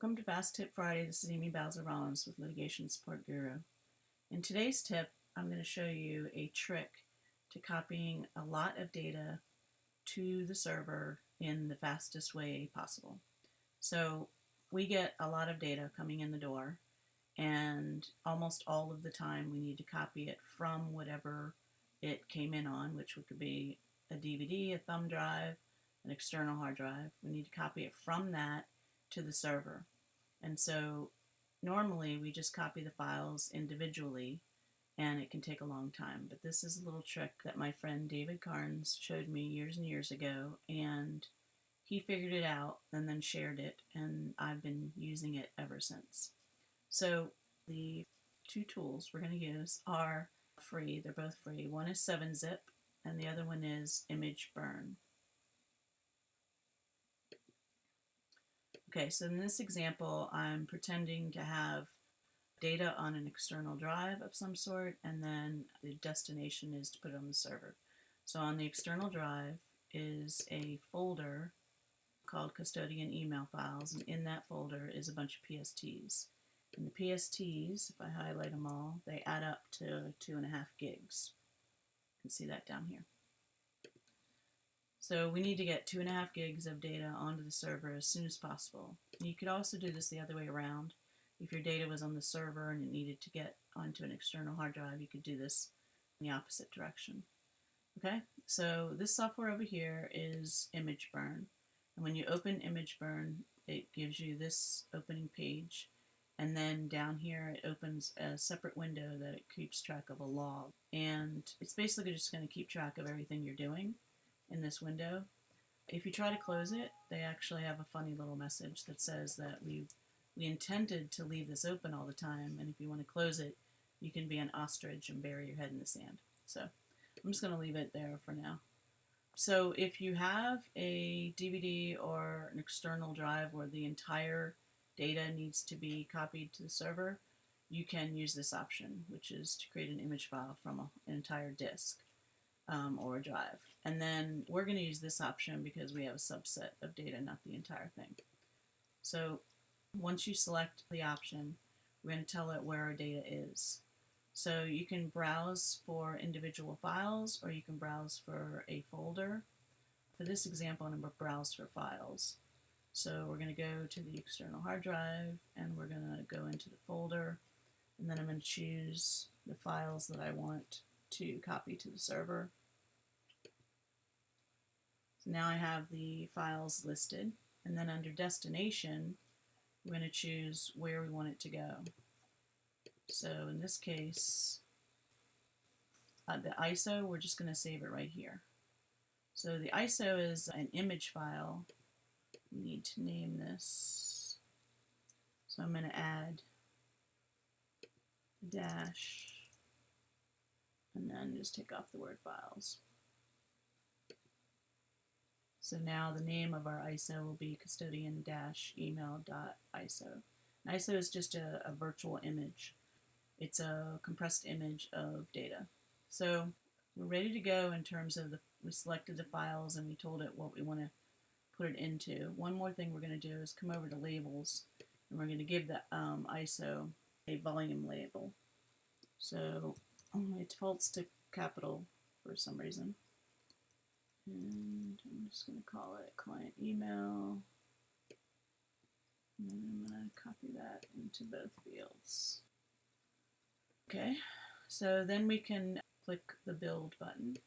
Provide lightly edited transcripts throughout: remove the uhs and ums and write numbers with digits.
Welcome to Fast Tip Friday. This is Amy Bowser-Rollins with Litigation Support Guru. In today's tip, I'm going to show you a trick to copying a lot of data to the server in the fastest way possible. So we get a lot of data coming in the door, and almost all of the time we need to copy it from whatever it came in on, which could be a DVD, a thumb drive, an external hard drive. We need to copy it from that to the server. And so normally we just copy the files individually and it can take a long time. But this is a little trick that my friend David Carnes showed me years and years ago, and he figured it out and then shared it, and I've been using it ever since. So the two tools we're going to use are free. They're both free. One is 7-zip and the other one is Image Burn. Okay, so in this example, I'm pretending to have data on an external drive of some sort, and then the destination is to put it on the server. So on the external drive is a folder called Custodian Email Files, and in that folder is a bunch of PSTs. And the PSTs, if I highlight them all, they add up to 2.5 gigs. You can see that down here. So we need to get 2.5 gigs of data onto the server as soon as possible. And you could also do this the other way around. If your data was on the server and it needed to get onto an external hard drive, you could do this in the opposite direction. Okay, so this software over here is Image Burn. And when you open Image Burn, it gives you this opening page. And then down here, it opens a separate window that it keeps track of a log. And it's basically just going to keep track of everything you're doing in this window. If you try to close it, they actually have a funny little message that says that we intended to leave this open all the time, and if you want to close it, you can be an ostrich and bury your head in the sand. So I'm just going to leave it there for now. So if you have a DVD or an external drive where the entire data needs to be copied to the server, you can use this option, which is to create an image file from an entire disk. Or a drive. And then we're going to use this option because we have a subset of data, not the entire thing. So once you select the option, we're going to tell it where our data is. So you can browse for individual files, or you can browse for a folder. For this example, I'm going to browse for files. So we're going to go to the external hard drive, and we're going to go into the folder, and then I'm going to choose the files that I want to copy to the server. So now I have the files listed, and then under destination we're going to choose where we want it to go. So in this case, the ISO, we're just going to save it right here. So the ISO is an image file. We need to name this. So I'm going to add dash and then just take off the word files. So now the name of our ISO will be custodian-email.iso. ISO is just a virtual image. It's a compressed image of data. So we're ready to go in terms of we selected the files and we told it what we want to put it into. One more thing we're going to do is come over to labels, and we're going to give the ISO a volume label. So it defaults to capital for some reason. And I'm just going to call it client email. And then I'm going to copy that into both fields. Okay, so then we can click the build button.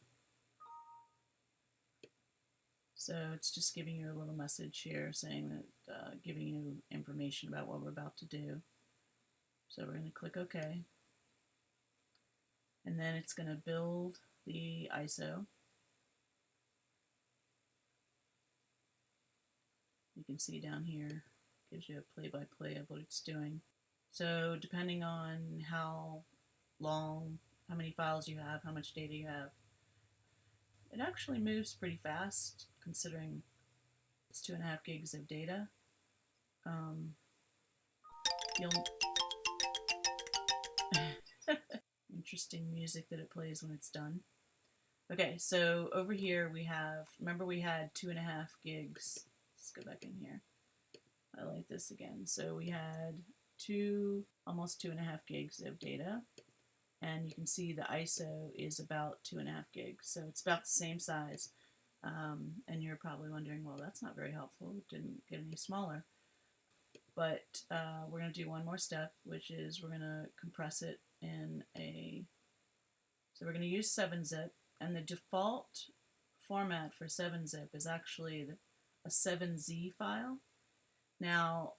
So it's just giving you a little message here saying that, giving you information about what we're about to do. So we're going to click OK. And then it's going to build the ISO. You can see down here, gives you a play-by-play of what it's doing. So depending on how long, how many files you have, how much data you have, it actually moves pretty fast considering it's 2.5 gigs of data. Interesting music that it plays when it's done. Okay, so over here we have, remember we had 2.5 gigs. Let's go back in here. highlight this again. So we had almost 2.5 gigs of data, and you can see the ISO is about 2.5 gigs, so it's about the same size. And you're probably wondering, well, that's not very helpful. It didn't get any smaller. But we're going to do one more step, which is we're going to compress it in so we're going to use 7-zip, and the default format for 7-zip is actually a 7Z file. Now,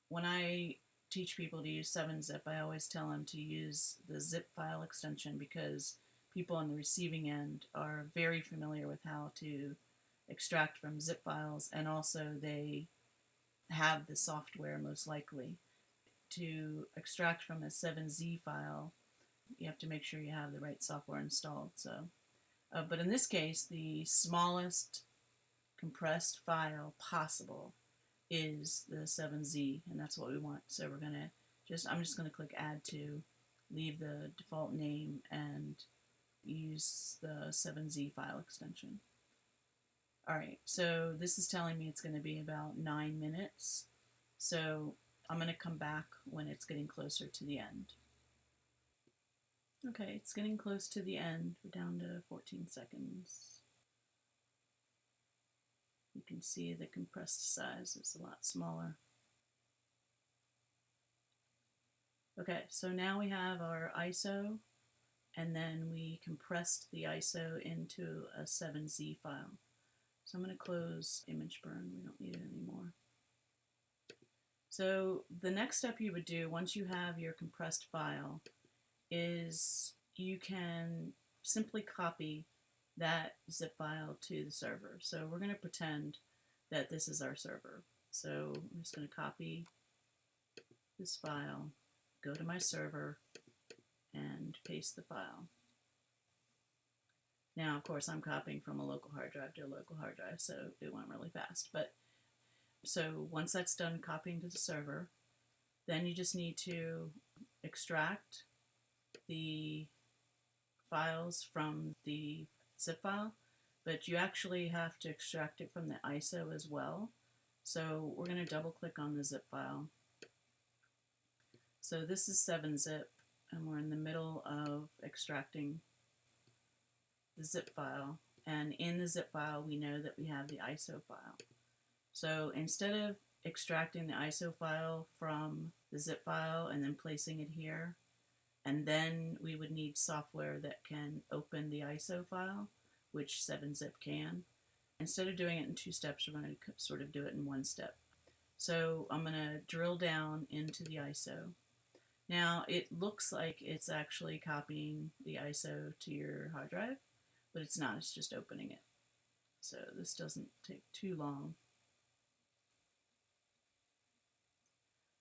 when I teach people to use 7-zip, I always tell them to use the zip file extension because people on the receiving end are very familiar with how to extract from zip files, and also they have the software most likely. To extract from a 7Z file, you have to make sure you have the right software installed. But in this case, the smallest compressed file possible is the 7Z, and that's what we want. So I'm just going to click Add To, leave the default name, and use the 7Z file extension. Alright, so this is telling me it's going to be about 9 minutes. So I'm going to come back when it's getting closer to the end. Okay, it's getting close to the end. We're down to 14 seconds. You can see the compressed size is a lot smaller. Okay, so now we have our ISO, and then we compressed the ISO into a 7Z file. So I'm going to close image burn. We don't need it anymore. So the next step you would do once you have your compressed file is you can simply copy that zip file to the server. So we're going to pretend that this is our server. So I'm just going to copy this file, go to my server, and paste the file. Now, of course, I'm copying from a local hard drive to a local hard drive, so it went really fast. So once that's done copying to the server, then you just need to extract the files from the zip file, but you actually have to extract it from the ISO as well. So we're going to double click on the zip file. So this is 7-zip, and we're in the middle of extracting the zip file, and in the zip file we know that we have the ISO file. So instead of extracting the ISO file from the zip file and then placing it here, and then we would need software that can open the ISO file, which 7-zip can. Instead of doing it in 2 steps, we're going to sort of do it in 1 step. So I'm going to drill down into the ISO. Now it looks like it's actually copying the ISO to your hard drive, but it's not, it's just opening it. So this doesn't take too long.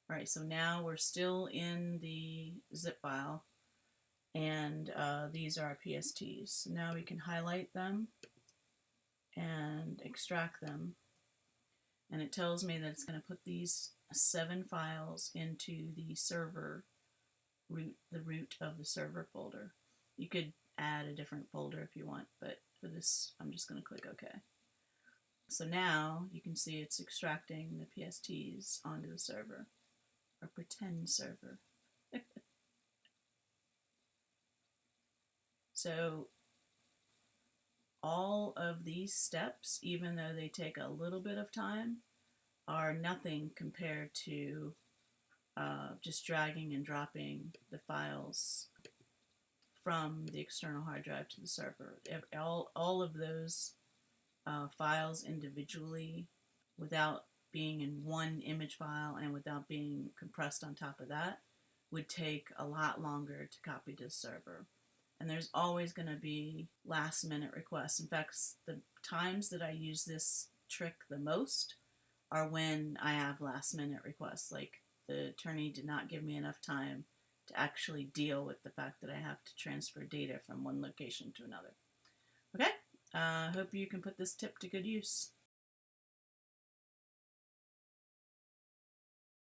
Alright, so now we're still in the zip file, and these are our PSTs. So now we can highlight them and extract them, and it tells me that it's going to put these 7 files into the server root, the root of the server folder. You could add a different folder if you want, but for this I'm just going to click OK. So now you can see it's extracting the PSTs onto the server, or pretend server. So all of these steps, even though they take a little bit of time, are nothing compared to just dragging and dropping the files from the external hard drive to the server. All of those files individually, without being in one image file and without being compressed on top of that, would take a lot longer to copy to the server. And there's always going to be last minute requests. In fact, the times that I use this trick the most are when I have last minute requests, like the attorney did not give me enough time to actually deal with the fact that I have to transfer data from one location to another. Okay, hope you can put this tip to good use.